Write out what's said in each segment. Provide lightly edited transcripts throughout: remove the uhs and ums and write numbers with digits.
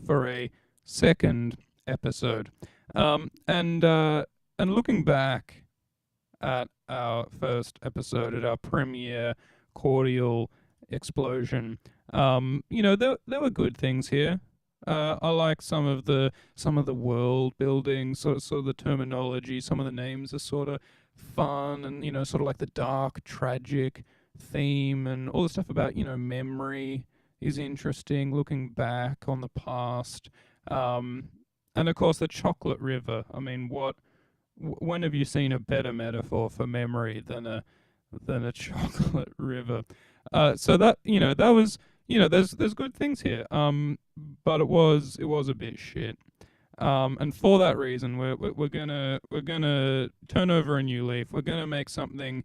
for a second episode. And looking back at our first episode, at our premiere cordial explosion, there were good things here. I like some of the world building, sort of the terminology. Some of the names are sort of fun, and sort of like the dark, tragic theme, and all the stuff about memory is interesting. Looking back on the past, and of course the chocolate river. I mean, when have you seen a better metaphor for memory than a chocolate river? So that was there's good things here. But it was a bit shit. And for that reason, we're gonna turn over a new leaf. We're gonna make something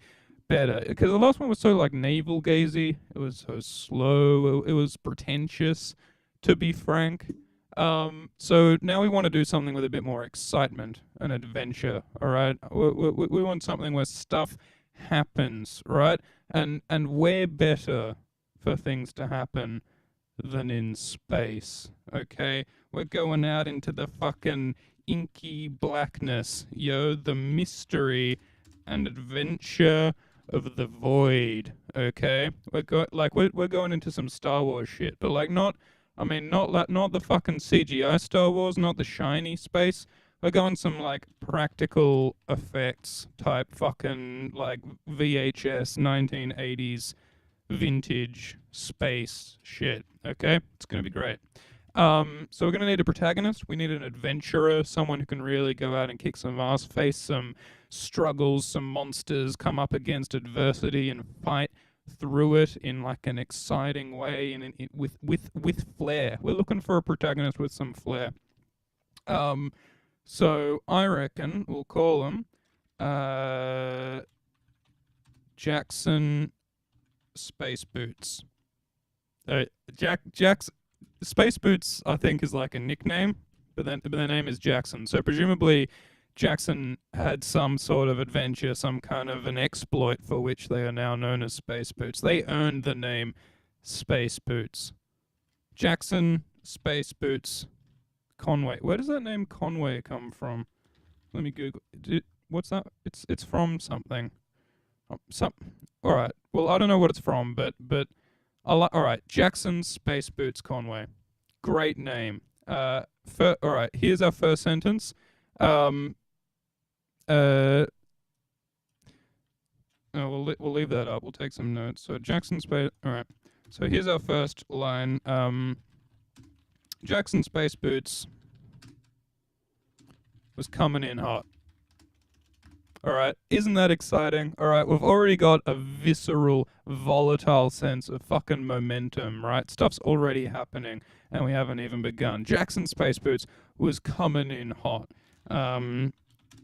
better, because the last one was so like navel gazy. It was so slow. It was pretentious, to be frank. So now we want to do something with a bit more excitement and adventure. All right, we want something where stuff happens, right? And where better for things to happen than in space? Okay, we're going out into the fucking inky blackness, the mystery and adventure of the void. Okay, we're going into some Star Wars shit, but like not. I mean, not the fucking CGI Star Wars, not the shiny space. We're going some like practical effects type fucking like VHS 1980s vintage space shit. Okay, it's gonna be great. So we're gonna need a protagonist. We need an adventurer, someone who can really go out and kick some ass, face some struggles, some monsters, come up against adversity and fight through it in like an exciting way, and with flair. We're looking for a protagonist with some flair. So I reckon we'll call him Jackson Spaceboots. Jack's Spaceboots, I think, is like a nickname, but their name is Jackson. So presumably Jackson had some sort of adventure, some kind of an exploit for which they are now known as Spaceboots. They earned the name Spaceboots. Jackson Spaceboots Conway. Where does that name Conway come from? Let me Google. What's that? It's from something. All right. Well, I don't know what it's from, but all right. Jackson Spaceboots Conway. Great name. All right. Here's our first sentence. We'll leave that up. We'll take some notes. So Jackson Space. All right. So here's our first line. Jackson Spaceboots was coming in hot. All right. Isn't that exciting? All right. We've already got a visceral, volatile sense of fucking momentum, right? Stuff's already happening, and we haven't even begun. Jackson Spaceboots was coming in hot.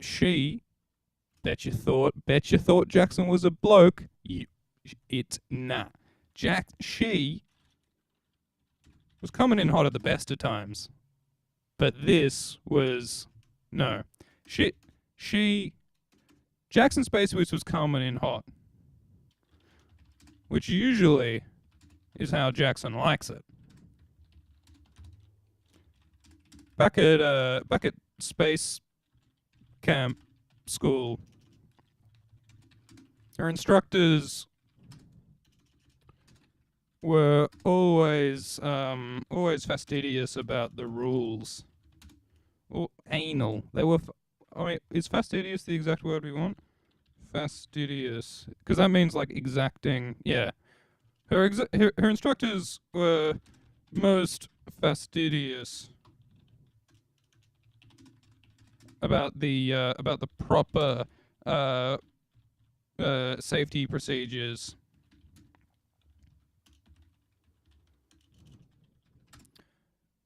She bet you thought Jackson was a bloke. It's nah. She was coming in hot at the best of times, but this was no. Jackson Spaceboots was coming in hot, which usually is how Jackson likes it. Back at space camp school, her instructors were always fastidious about the rules. Or anal. They were. I mean, is fastidious the exact word we want? Fastidious, because that means like exacting. Yeah. Her instructors were most fastidious about the proper safety procedures.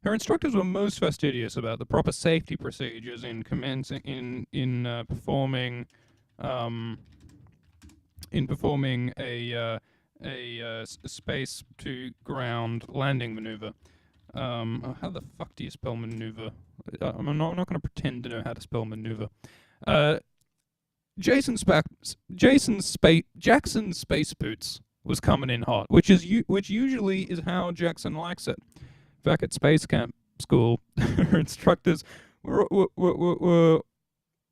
Her instructors were most fastidious about the proper safety procedures in commencing in performing a space to ground landing maneuver. How the fuck do you spell maneuver? I'm not going to pretend to know how to spell maneuver. Jackson Spaceboots coming in hot, which usually is how Jackson likes it. Back at space camp school, her instructors were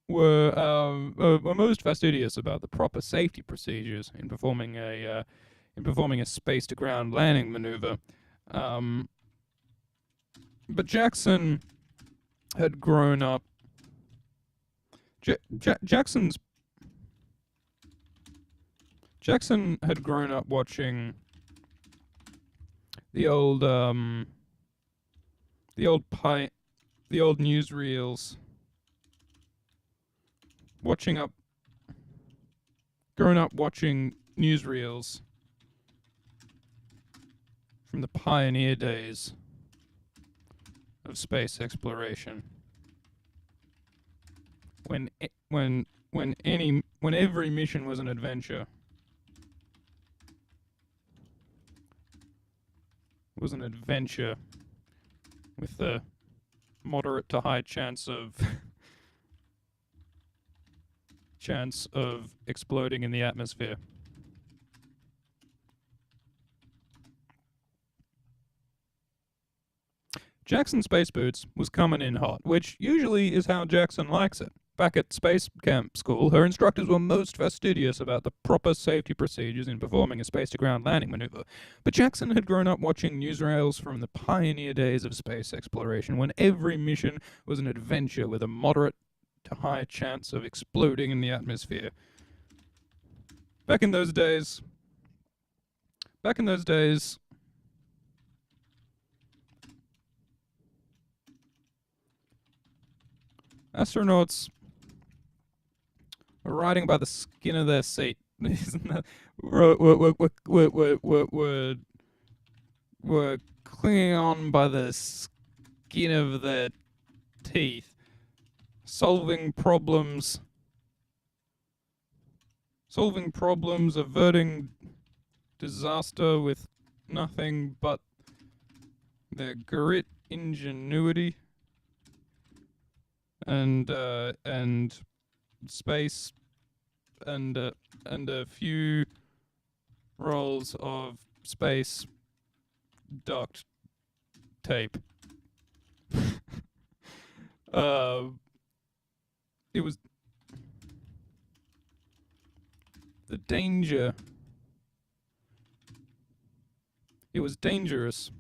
were most fastidious about the proper safety procedures in performing a space-to-ground landing maneuver. Um, but Jackson had grown up. Jackson had grown up watching the old newsreels, grown up watching newsreels from the pioneer days of space exploration. When every mission was an adventure. Was an adventure with a moderate to high chance of exploding in the atmosphere. Jackson Spaceboots was coming in hot, which usually is how Jackson likes it. Back at space camp school, her instructors were most fastidious about the proper safety procedures in performing a space-to-ground landing maneuver. But Jackson had grown up watching newsreels from the pioneer days of space exploration, when every mission was an adventure with a moderate to high chance of exploding in the atmosphere. Back in those days, astronauts were riding by the skin of their seat. Isn't that? Were clinging on by the skin of their teeth, solving problems, averting disaster with nothing but their grit, ingenuity, and space, and a few rolls of space duct tape. It was the danger. It was dangerous.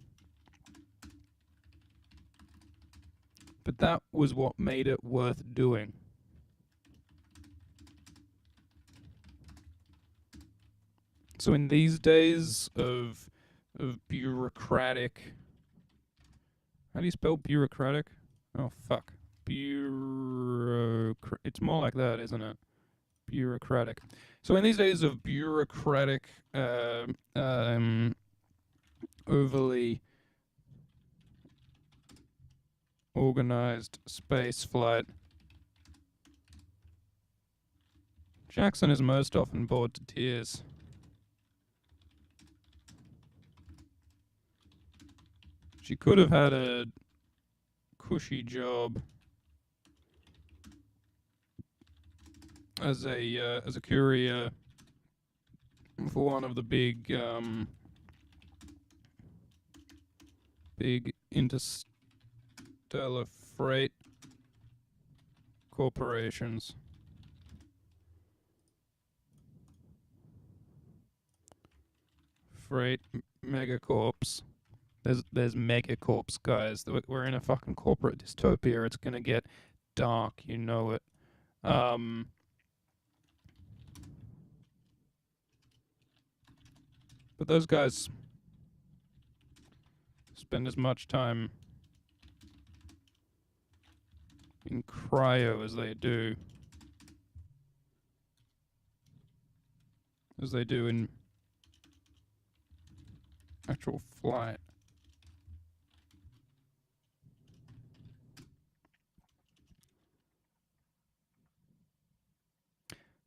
But that was what made it worth doing. So in these days of bureaucratic... How do you spell bureaucratic? Oh, fuck. It's more like that, isn't it? Bureaucratic. So in these days of bureaucratic, overly organized space flight, Jackson is most often bored to tears. She could have had a cushy job as a courier for one of the big interstellar freight corporations. Freight megacorps. There's megacorps, guys. We're in a fucking corporate dystopia. It's gonna get dark, you know it. But those guys spend as much time in cryo as they do in actual flight.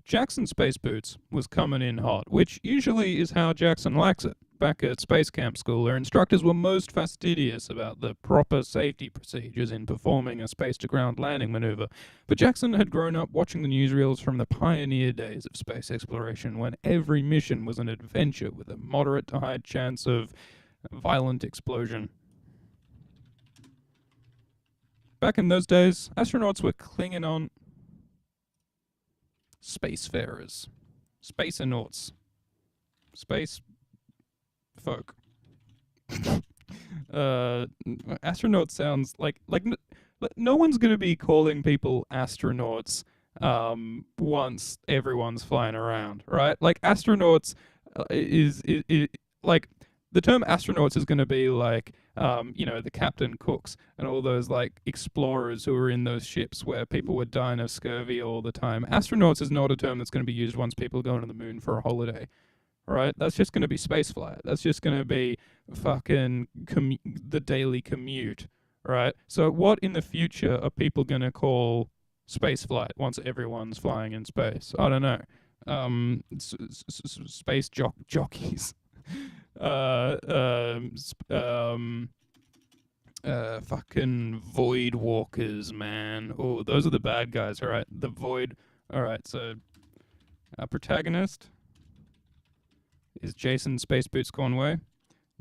Jackson Spaceboots was coming in hot, which usually is how Jackson likes it. Back at space camp school, her instructors were most fastidious about the proper safety procedures in performing a space-to-ground landing maneuver. But Jackson had grown up watching the newsreels from the pioneer days of space exploration, when every mission was an adventure with a moderate to high chance of violent explosion. Back in those days, astronauts were clinging on. Spacefarers. Spacenauts. Space folk. Astronaut sounds like no one's gonna be calling people astronauts once everyone's flying around, right? Like astronauts is like the term astronauts is gonna be like the Captain Cooks and all those like explorers who were in those ships where people were dying of scurvy all the time. Astronauts is not a term that's gonna be used once people go to the moon for a holiday. Right, that's just going to be spaceflight. That's just going to be fucking the daily commute, right? So, what in the future are people going to call spaceflight once everyone's flying in space? I don't know. Space jockeys. Fucking void walkers, man. Oh, those are the bad guys. All right, the void. All right, so our protagonist is Jason Spaceboots Conway.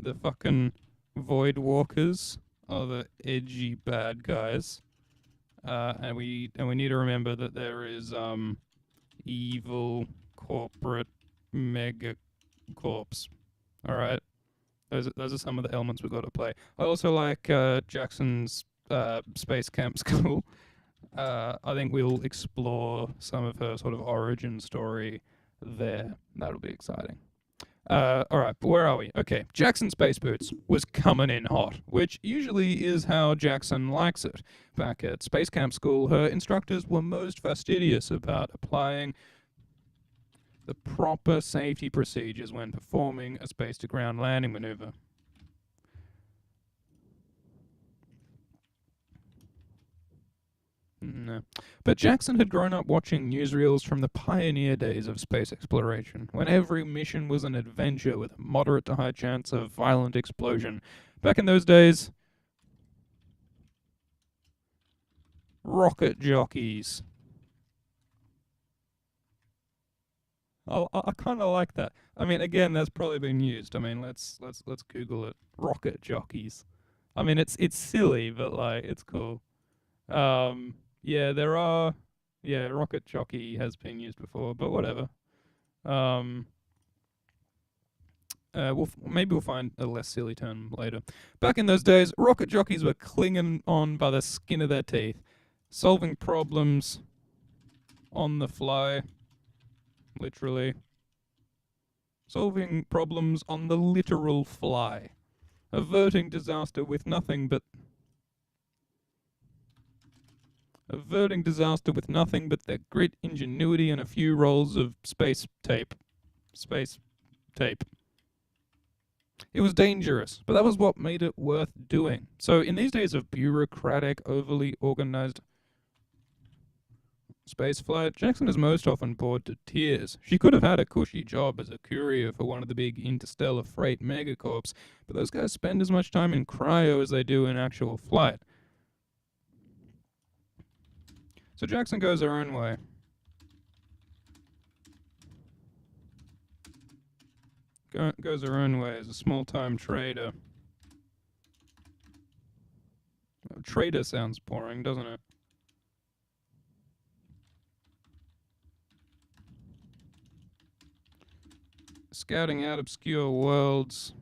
The fucking Void Walkers are the edgy bad guys. And we need to remember that there is evil corporate mega corps. Alright. Those are some of the elements we've got to play. I also like Jackson's Space Camp School. I think we'll explore some of her sort of origin story there. That'll be exciting. Alright, but where are we? Okay, Jackson Spaceboots was coming in hot, which usually is how Jackson likes it. Back at Space Camp School, her instructors were most fastidious about applying the proper safety procedures when performing a space-to-ground landing maneuver. No. But Jackson had grown up watching newsreels from the pioneer days of space exploration, when every mission was an adventure with a moderate to high chance of violent explosion. Back in those days, rocket jockeys. I kind of like that. I mean, again, that's probably been used. I mean, let's Google it. Rocket jockeys. I mean, it's silly, but like it's cool. Yeah, there are. Yeah, rocket jockey has been used before, but whatever. Um, maybe we'll find a less silly term later. Back in those days, rocket jockeys were clinging on by the skin of their teeth, solving problems on the fly, literally. Solving problems on the literal fly, averting disaster with nothing but their grit, ingenuity, and a few rolls of space tape. Space tape. It was dangerous, but that was what made it worth doing. So, in these days of bureaucratic, overly organized spaceflight, Jackson is most often bored to tears. She could have had a cushy job as a courier for one of the big interstellar freight megacorps, but those guys spend as much time in cryo as they do in actual flight. So Jackson goes her own way. Goes her own way as a small-time trader. Trader sounds boring, doesn't it? Scouting out obscure worlds.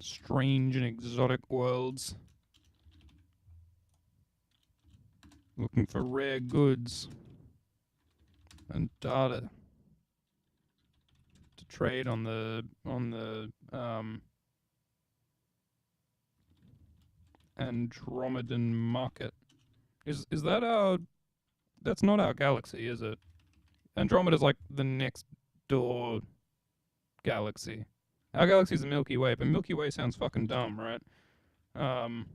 Strange and exotic worlds. Looking for rare goods and data to trade on the Andromedan market. Is that our? That's not our galaxy, is it? Andromeda's like the next door galaxy. Our galaxy's the Milky Way, but Milky Way sounds fucking dumb, right? On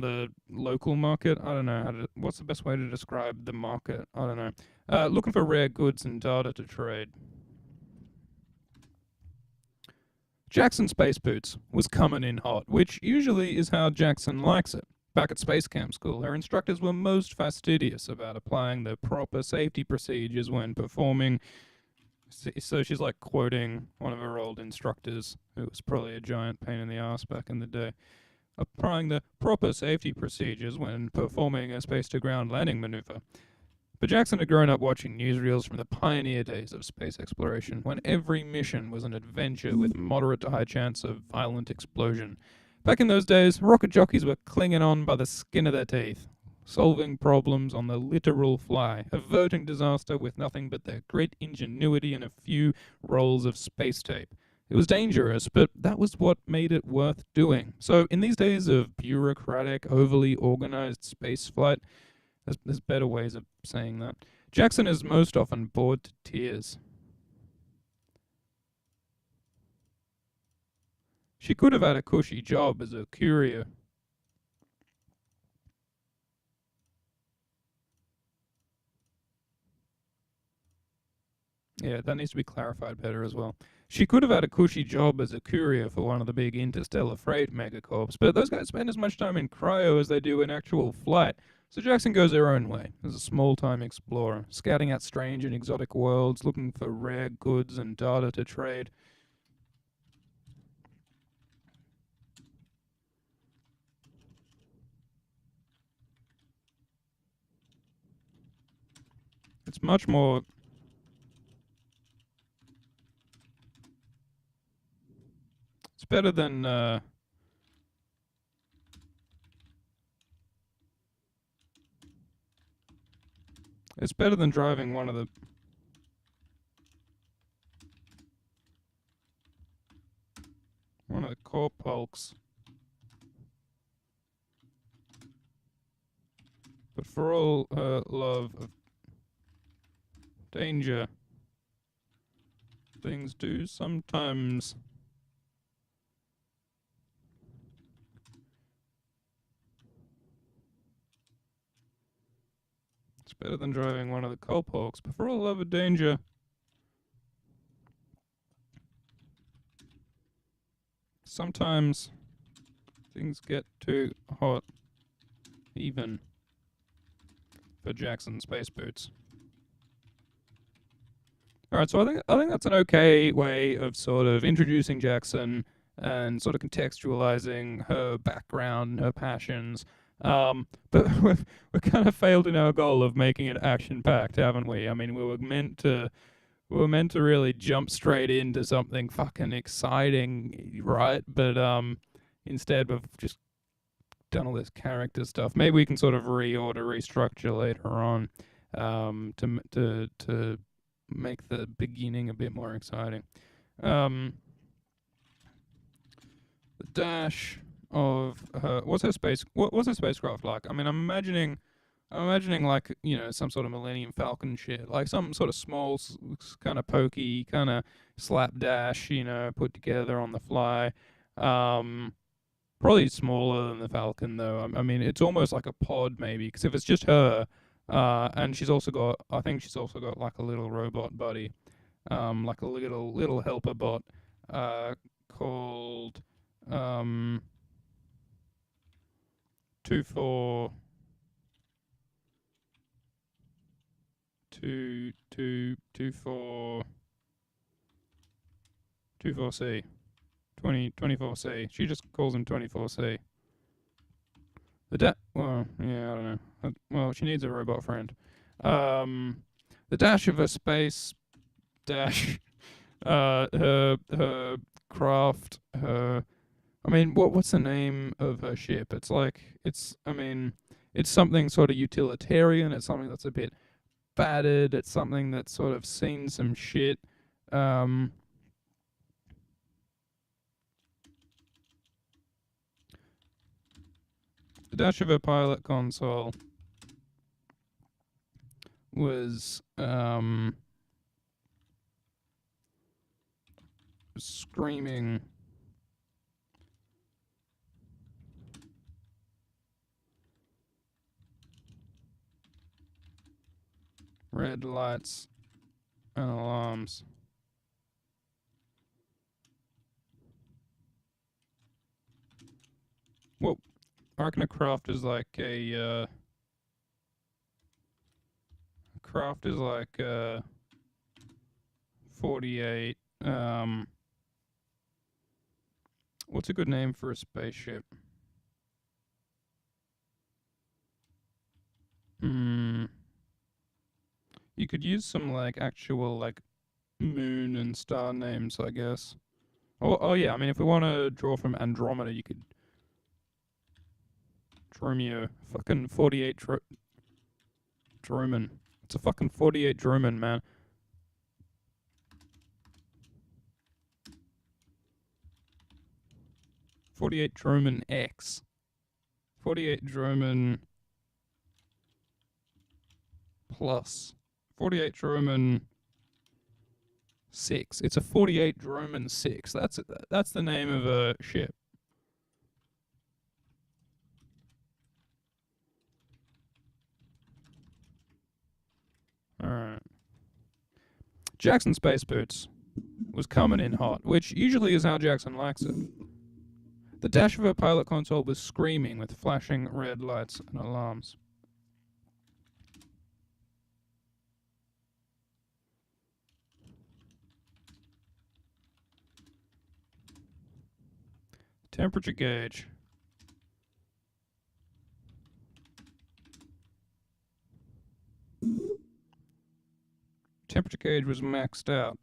the local market, I don't know what's the best way to describe the market? I don't know. Looking for rare goods and data to trade. Jackson Spaceboots was coming in hot, which usually is how Jackson likes it. Back at Space Camp School, her instructors were most fastidious about applying the proper safety procedures when performing So she's like quoting one of her old instructors, who was probably a giant pain in the ass back in the day, applying the proper safety procedures when performing a space-to-ground landing maneuver. But Jackson had grown up watching newsreels from the pioneer days of space exploration, when every mission was an adventure with moderate to high chance of violent explosion. Back in those days, rocket jockeys were clinging on by the skin of their teeth, solving problems on the literal fly, averting disaster with nothing but their great ingenuity and a few rolls of space tape. It was dangerous, but that was what made it worth doing. So, in these days of bureaucratic, overly organized spaceflight, there's better ways of saying that. Jackson is most often bored to tears. She could have had a cushy job as a courier. Yeah, that needs to be clarified better as well. She could have had a cushy job as a courier for one of the big interstellar freight megacorps, but those guys spend as much time in cryo as they do in actual flight. So Jackson goes her own way as a small-time explorer, scouting out strange and exotic worlds, looking for rare goods and data to trade. It's much more. It's better than. It's better than driving one of the core pulks. But for all her love of danger, things do sometimes. It's better than driving one of the Colpokes, but for all love of danger, sometimes things get too hot, even for Jackson space boots. All right, so I think that's an okay way of sort of introducing Jackson and sort of contextualizing her background, her passions. But we've kind of failed in our goal of making it action packed, haven't we? I mean, we were meant to really jump straight into something fucking exciting, right? But instead we've just done all this character stuff. Maybe we can sort of restructure later on, to make the beginning a bit more exciting. Um, the dash of her. What's her spacecraft like? I mean, I'm imagining like some sort of Millennium Falcon shit, like some sort of small, kind of pokey, kind of slapdash, put together on the fly. Um, Probably smaller than the Falcon though. I mean, it's almost like a pod maybe, because if it's just her, and I think she's also got like a little robot buddy, like a little helper bot, called um 24 two two two four 24C 24C. She just calls him 24C. Well, yeah, I don't know. Well, she needs a robot friend. Um, the dash of her space dash, her craft, her. I mean, what's the name of her ship? I mean, it's something sort of utilitarian. It's something that's a bit battered. It's something that's sort of seen some shit. Um, the dash of her pilot console was screaming red lights and alarms. Well, I reckon a craft is like 48. What's a good name for a spaceship? You could use some like actual like moon and star names, I guess. Oh yeah, I mean, if we want to draw from Andromeda, you could Dromio, fucking 48 Droman. It's a fucking 48 Droman, man. 48 Droman X. 48 Droman Plus. 48 Droman 6. It's a 48 Droman 6. That's the name of a ship. Alright. Jackson Spaceboots was coming in hot, which usually is how Jackson likes it. The dash of her pilot console was screaming with flashing red lights and alarms. Temperature gauge. Temperature gauge was maxed out.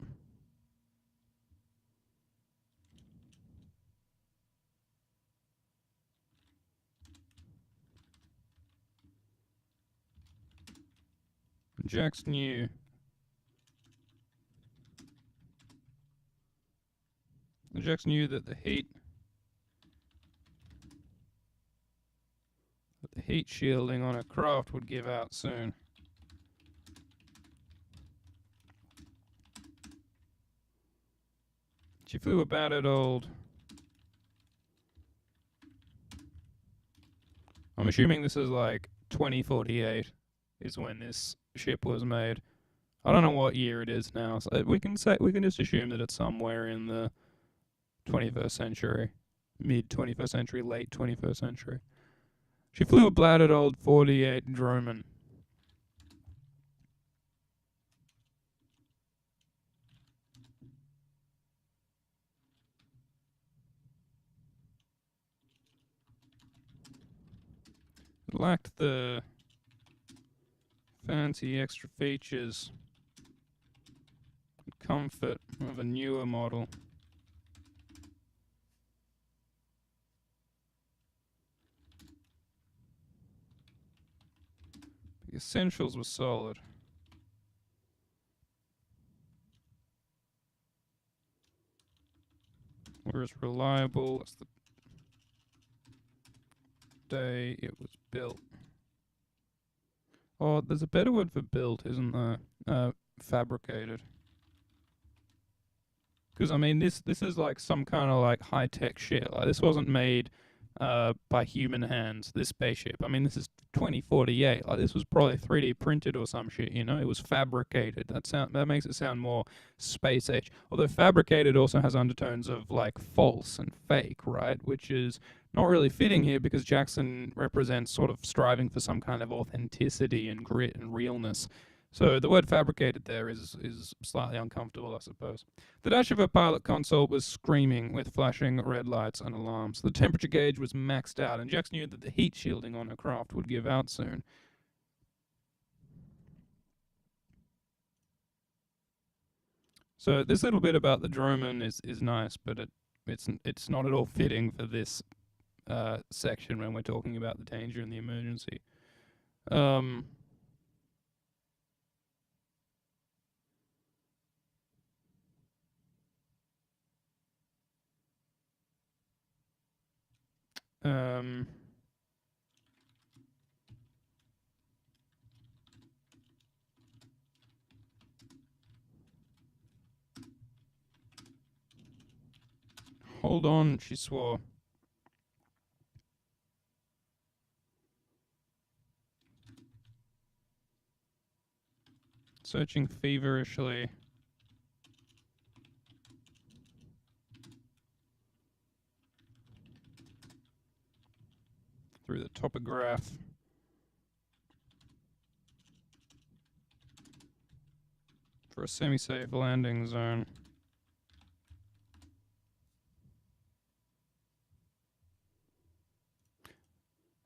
Jax knew. Jax knew that the heat shielding on a craft would give out soon. She flew a battered old. I'm assuming this is like 2048 is when this ship was made. I don't know what year it is now. So we can just assume that it's somewhere in the 21st century, mid 21st century, late 21st century. She flew a battered old 48 Droman. It lacked the fancy extra features and comfort of a newer model. The essentials were solid. Whereas reliable as the day it was built. Oh, there's a better word for built, isn't there? Fabricated. Because I mean, this is like some kind of like high tech shit. Like this wasn't made by human hands. This spaceship. I mean, this is 2048. Like this was probably 3D printed or some shit. You know, it was fabricated. That makes it sound more space age. Although fabricated also has undertones of like false and fake, right? Which is not really fitting here because Jackson represents sort of striving for some kind of authenticity and grit and realness. So the word fabricated there is slightly uncomfortable, I suppose. The dash of her pilot console was screaming with flashing red lights and alarms. The temperature gauge was maxed out, and Jax knew that the heat shielding on her craft would give out soon. So this little bit about the Droman is nice, but it's not at all fitting for this section when we're talking about the danger and the emergency. Hold on, she swore. Searching feverishly. Through the topograph. For a semi-safe landing zone.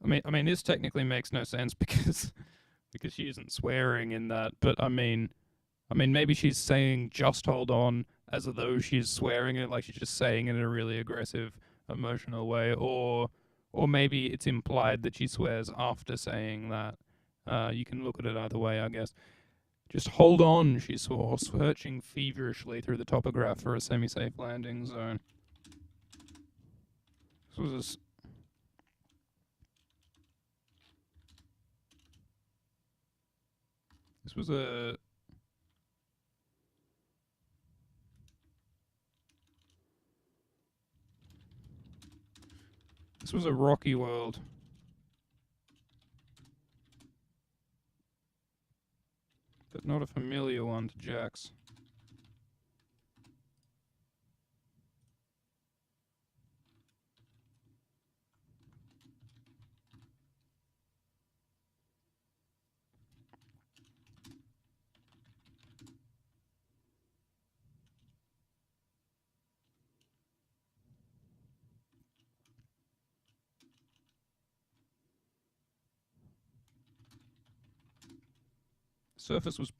I mean, this technically makes no sense because she isn't swearing in that. But I mean, maybe she's saying "just hold on" as though she's swearing it, like she's just saying it in a really aggressive, emotional way, or maybe it's implied that she swears after saying that. You can look at it either way, I guess. Just hold on, she swore, searching feverishly through the topograph for a semi-safe landing zone. This was a This was a This was a rocky world. But not a familiar one to Jax. Surface was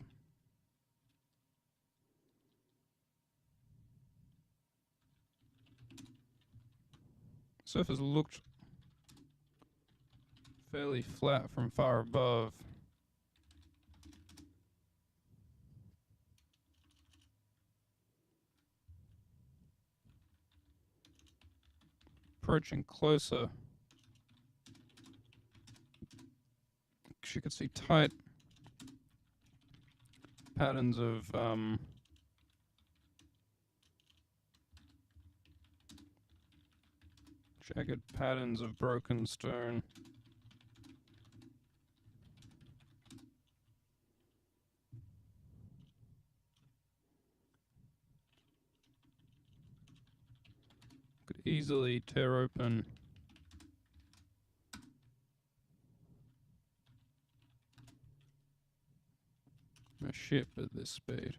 Surface looked fairly flat from far above. Approaching closer, she could see tight patterns of jagged patterns of broken stone. Could easily tear open a ship at this speed.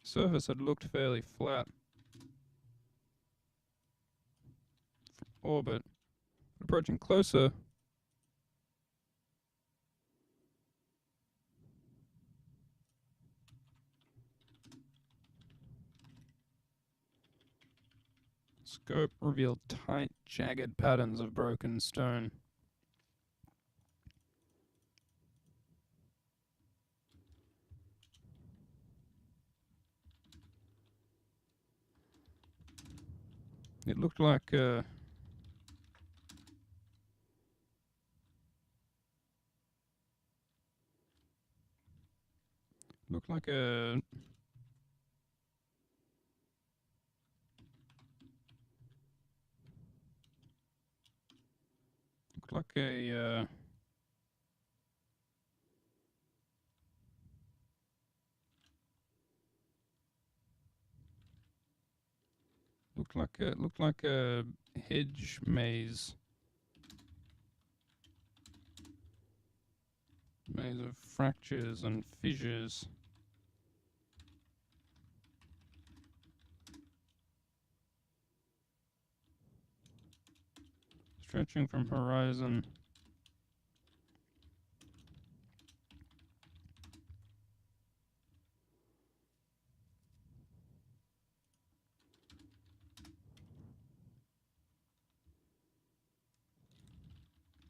Surface had looked fairly flat from orbit. Approaching closer, scope revealed tight, jagged patterns of broken stone. It looked like a looked like a looked like a looked like a hedge maze. Maze of fractures and fissures. Stretching from horizon.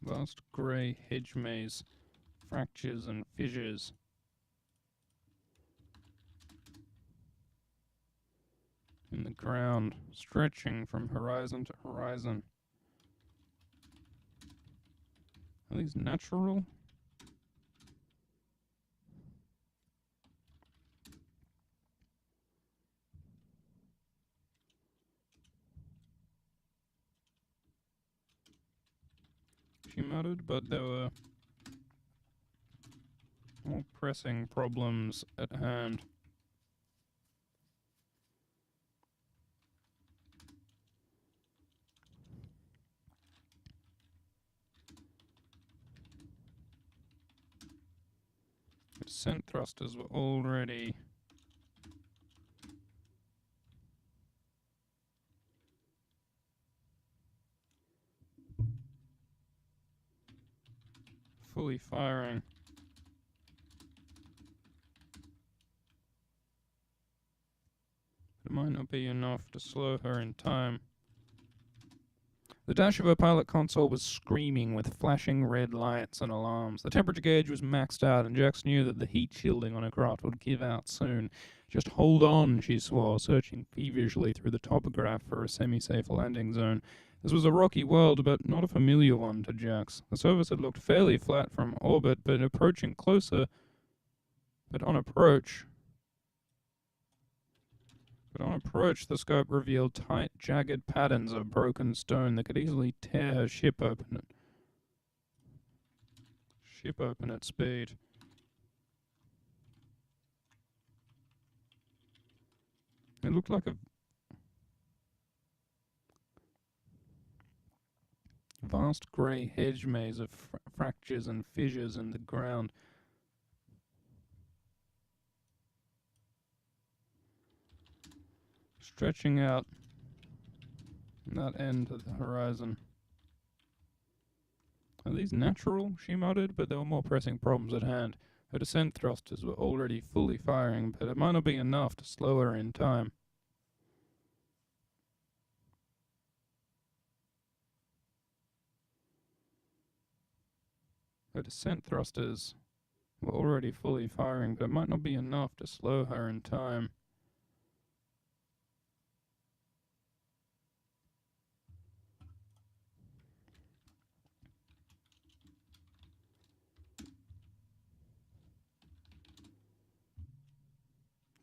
Vast grey hedge maze, fractures and fissures. In the ground, stretching from horizon to horizon. Are these natural? She muttered, but there were more pressing problems at hand. descent thrusters were already fully firing. But it might not be enough to slow her in time. The dash of her pilot console was screaming with flashing red lights and alarms. The temperature gauge was maxed out, and Jax knew that the heat shielding on her craft would give out soon. Just hold on, she swore, searching feverishly through the topograph for a semi-safe landing zone. This was a rocky world, but not a familiar one to Jax. The surface had looked fairly flat from orbit, but on approach, the scope revealed tight, jagged patterns of broken stone that could easily tear her ship open at speed. It looked like a vast grey hedge maze of fractures and fissures in the ground. Stretching out that end of the horizon. Are these natural? She muttered, but there were more pressing problems at hand. Her descent thrusters were already fully firing, but it might not be enough to slow her in time. Her descent thrusters were already fully firing, but it might not be enough to slow her in time.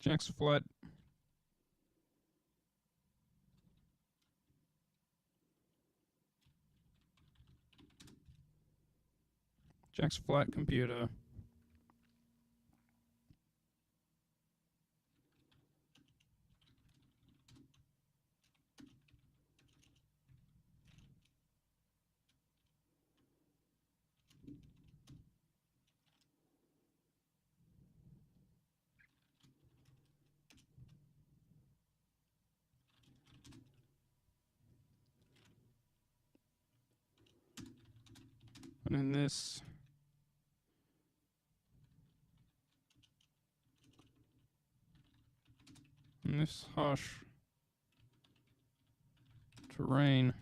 Jack's flight computer and in this harsh terrain,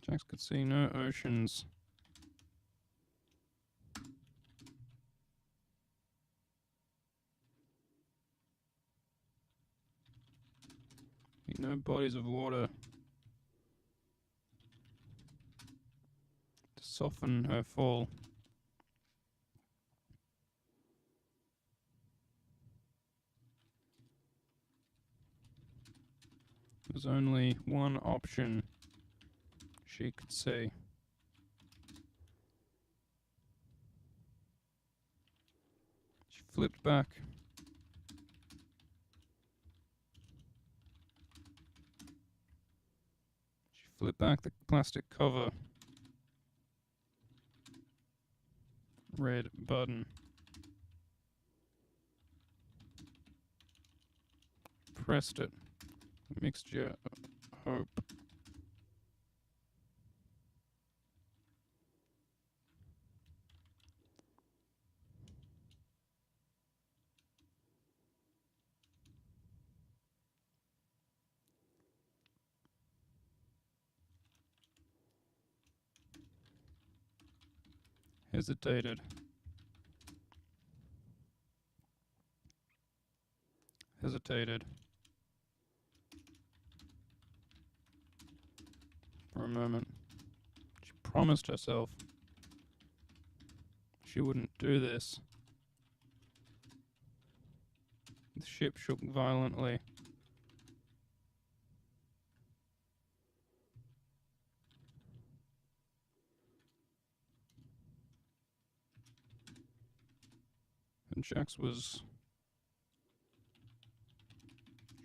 Jax could see no oceans. No bodies of water to soften her fall. There's only one option she could see. She flipped back. Flip back the plastic cover. Red button. Pressed it. Mixture of hope. Hesitated. For a moment. She promised herself she wouldn't do this. The ship shook violently. And Jax was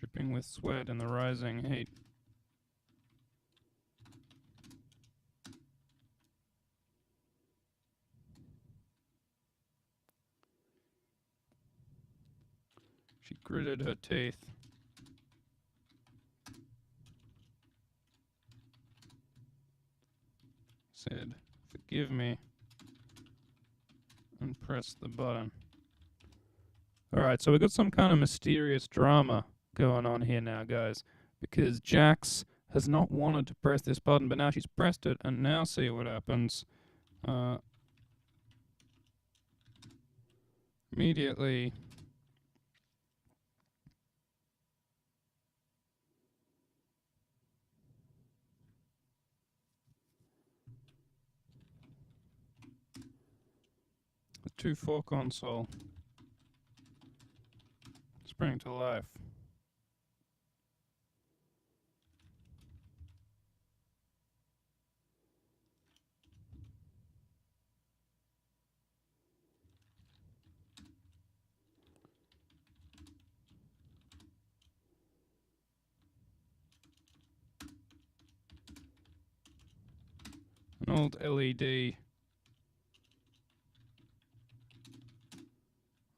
dripping with sweat in the rising heat. She gritted her teeth. Said, "Forgive me," and pressed the button. Alright, so we've got some kind of mysterious drama going on here now, guys. Because Jax has not wanted to press this button, but now she's pressed it, and now see what happens. Immediately, the 2-4 console spring to life. An old LED.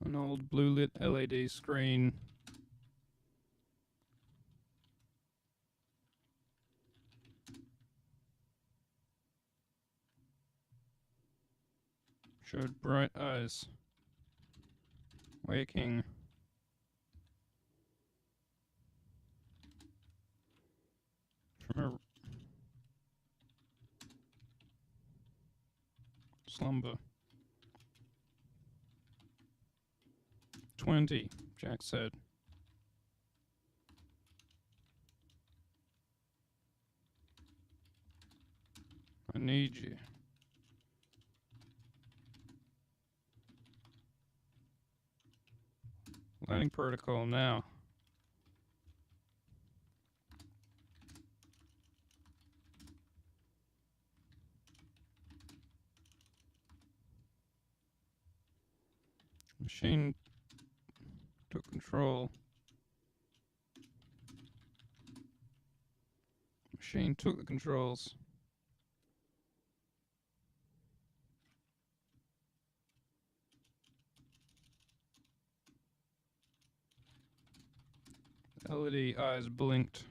An old blue lit LED screen. Showed bright eyes. Waking. From a slumber. 20, Jack said. I need you. Landing protocol now. Machine took control. Machine took the controls. LED eyes blinked.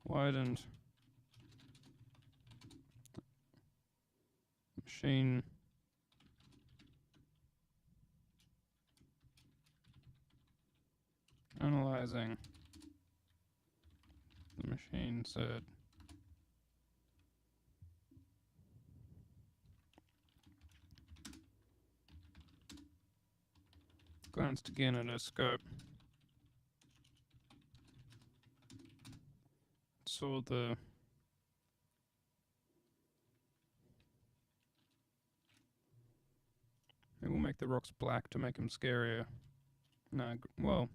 Widened. Machine analyzing. The machine said. Glanced again at her scope. Saw the it will make the rocks black to make them scarier. No, well.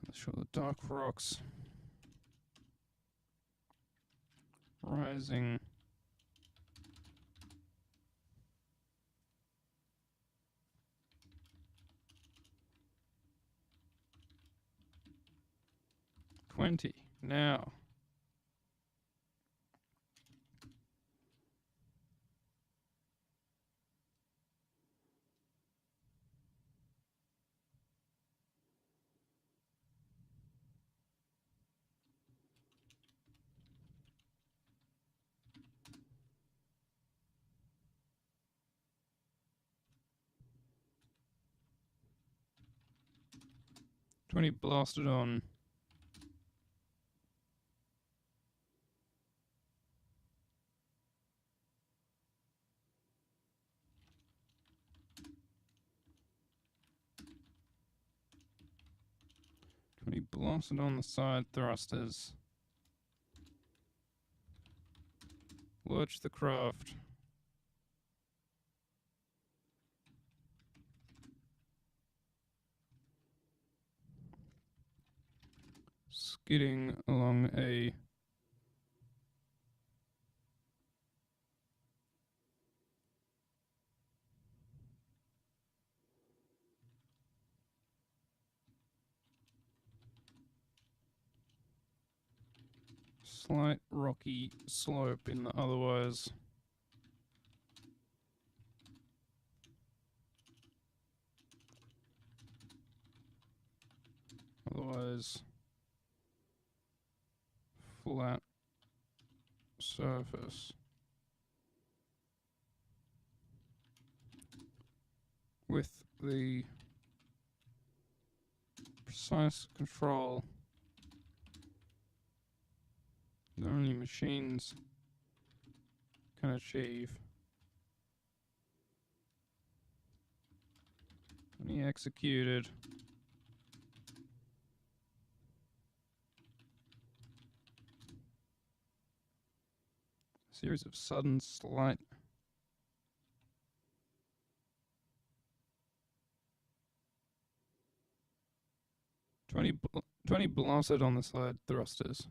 Let's show the dark rocks rising. $20 now. $20 blasted on. $20 blasted on the side thrusters. Lurch the craft. Skidding along a slight rocky slope in the otherwise flat surface with the precise control that only machines can achieve. When he executed a series of sudden, slight twenty blasted on the side thrusters.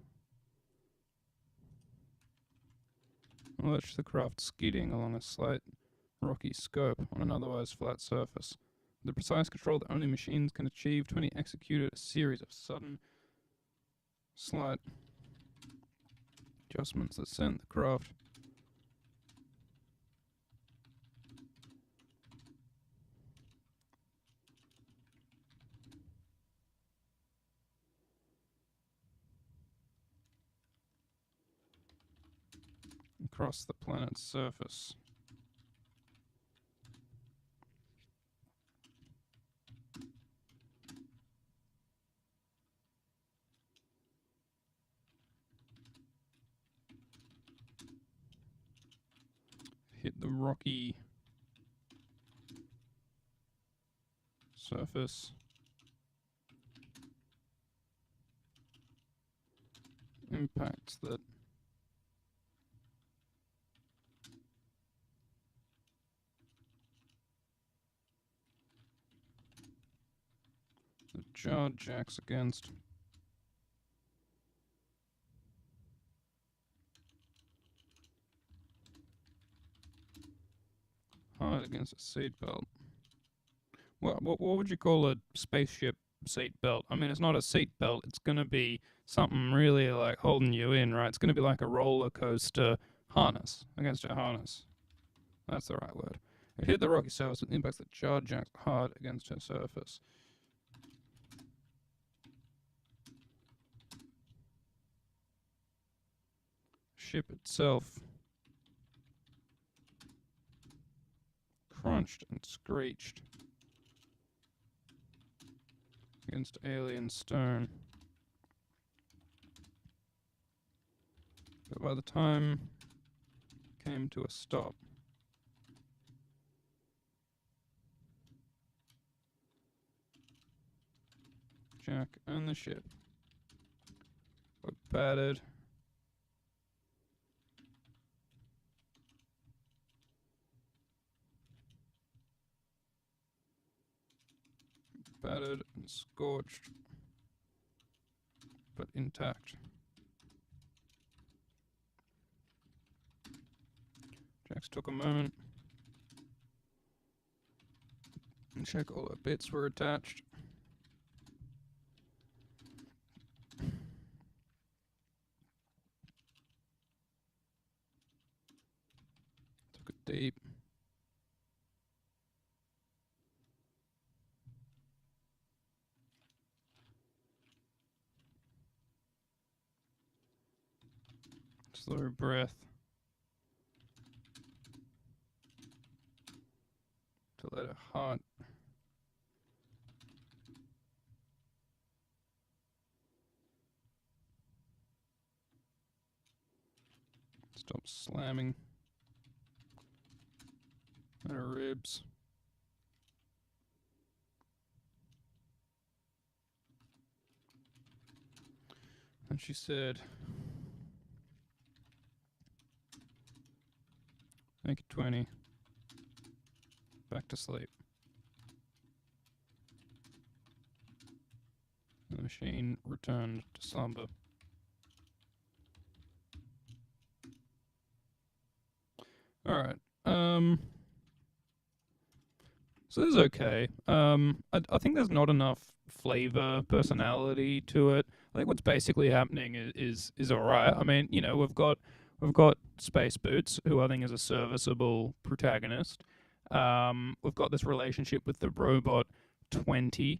Watch the craft skidding along a slight rocky scope on an otherwise flat surface. With the precise control that only machines can achieve, 20 executed a series of sudden, slight adjustments that sent the craft across the planet's surface. Hit the rocky surface. Impacts that the jar jacks against. Hard against a seat belt. What would you call a spaceship seat belt? I mean, it's not a seat belt. It's going to be something really like holding you in, right? It's going to be like a roller coaster harness against a harness. That's the right word. It hit the rocky surface with impacts that jar jacked hard against her surface. Ship itself crunched and screeched against alien stone. But by the time it came to a stop, Jack and the ship were battered, and scorched, but intact. Jax took a moment and check all the bits were attached. Took a deep slow breath to let her heart stop slamming at her ribs. And she said, "Make it 20. Back to sleep." The machine returned to slumber. Alright, So this is okay. I think there's not enough flavor, personality to it. I think what's basically happening is all right. I mean, we've got Spaceboots, who I think is a serviceable protagonist. We've got this relationship with the robot 20,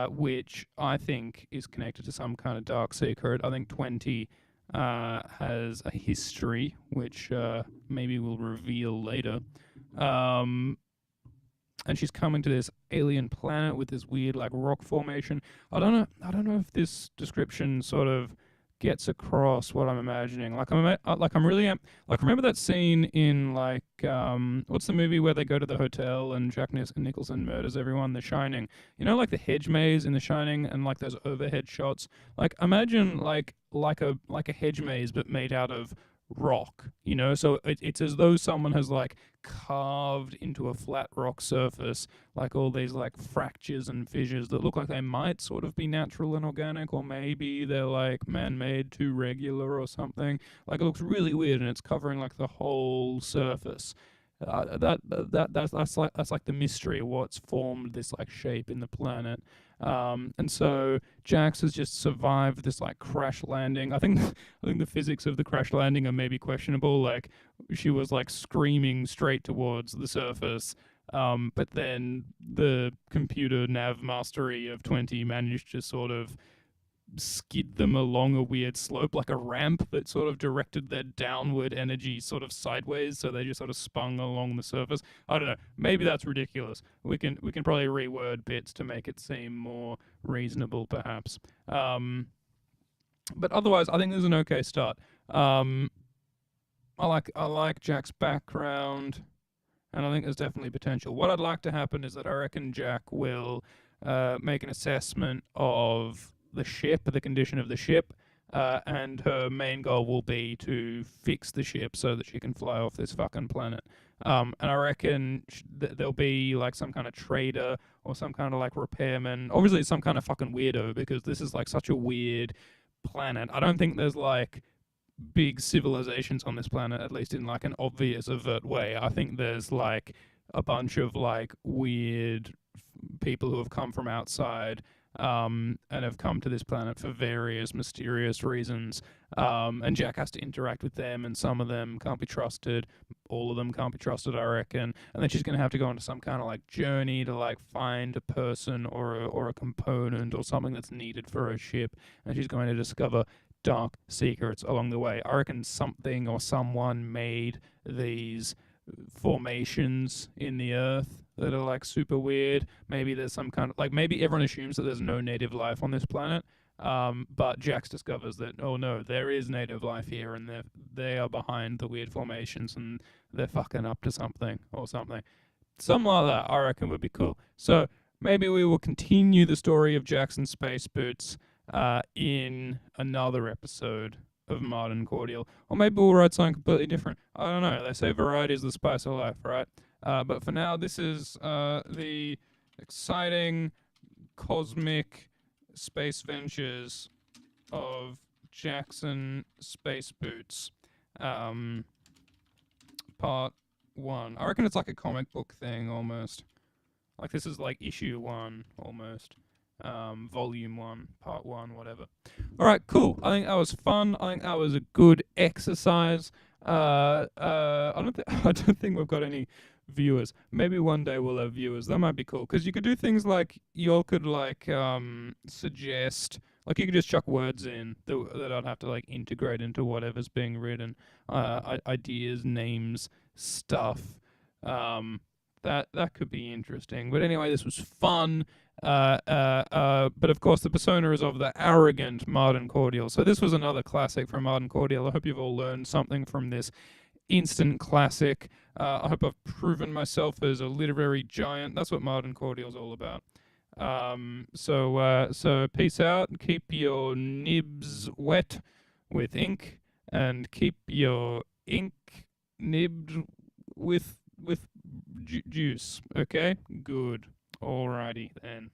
which I think is connected to some kind of dark secret. I think 20 has a history, which maybe we'll reveal later. Um, and she's coming to this alien planet with this weird like rock formation. I don't know if this description sort of gets across what I'm imagining. I'm really like, remember that scene in like what's the movie where they go to the hotel and Jack Nicholson murders everyone? The Shining. You know, like the hedge maze in The Shining and like those overhead shots. Like imagine like a hedge maze but made out of rock, so it's as though someone has like carved into a flat rock surface like all these like fractures and fissures that look like they might sort of be natural and organic, or maybe they're like man-made, too regular or something. Like it looks really weird and it's covering like the whole surface. That's like the mystery of what's formed this like shape in the planet. And so Jax has just survived this like crash landing. I think the physics of the crash landing are maybe questionable. Like she was like screaming straight towards the surface, but then the computer nav mastery of 20 managed to sort of skid them along a weird slope, like a ramp that sort of directed their downward energy sort of sideways, so they just sort of spun along the surface. I don't know. Maybe that's ridiculous. We can probably reword bits to make it seem more reasonable, perhaps. But otherwise, I think there's an okay start. I like Jack's background, and I think there's definitely potential. What I'd like to happen is that I reckon Jack will make an assessment of the ship, the condition of the ship, and her main goal will be to fix the ship so that she can fly off this fucking planet. And I reckon there'll be like some kind of trader or some kind of like repairman. Obviously, some kind of fucking weirdo, because this is like such a weird planet. I don't think there's like big civilizations on this planet, at least in like an obvious, overt way. I think there's like a bunch of like weird people who have come from outside, and have come to this planet for various mysterious reasons. And Jack has to interact with them, and some of them can't be trusted. All of them can't be trusted, I reckon. And then she's going to have to go on some kind of like journey to like find a person or a component or something that's needed for her ship. And she's going to discover dark secrets along the way. I reckon something or someone made these formations in the earth that are like super weird. Maybe there's some kind of like, maybe everyone assumes that there's no native life on this planet. But Jax discovers that, oh no, there is native life here, and they are behind the weird formations, and they're fucking up to something or something. Something like that, I reckon, would be cool. So maybe we will continue the story of Jackson Space Boots in another episode of Marten Cordial. Or maybe we'll write something completely different. I don't know. They say variety is the spice of life, right? But for now, this is the exciting cosmic Spaceventures of Jackson Space Boots. Part 1. I reckon it's like a comic book thing almost. Like this is like issue 1 almost. Volume 1, part 1, whatever. All right, cool. I think that was fun. I think that was a good exercise. I don't think we've got any viewers. Maybe one day we'll have viewers. That might be cool, because you could do things like y'all could like suggest, like you could just chuck words in that I'd have to like integrate into whatever's being written. Ideas, names, stuff. That could be interesting. But anyway, this was fun. But of course, the persona is of the arrogant Marten Cordial. So this was another classic from Marten Cordial. I hope you've all learned something from this instant classic. I hope I've proven myself as a literary giant. That's what Marten Cordial's all about. So peace out. Keep your nibs wet with ink, and keep your ink nibbed with juice. Okay, good. Alrighty then.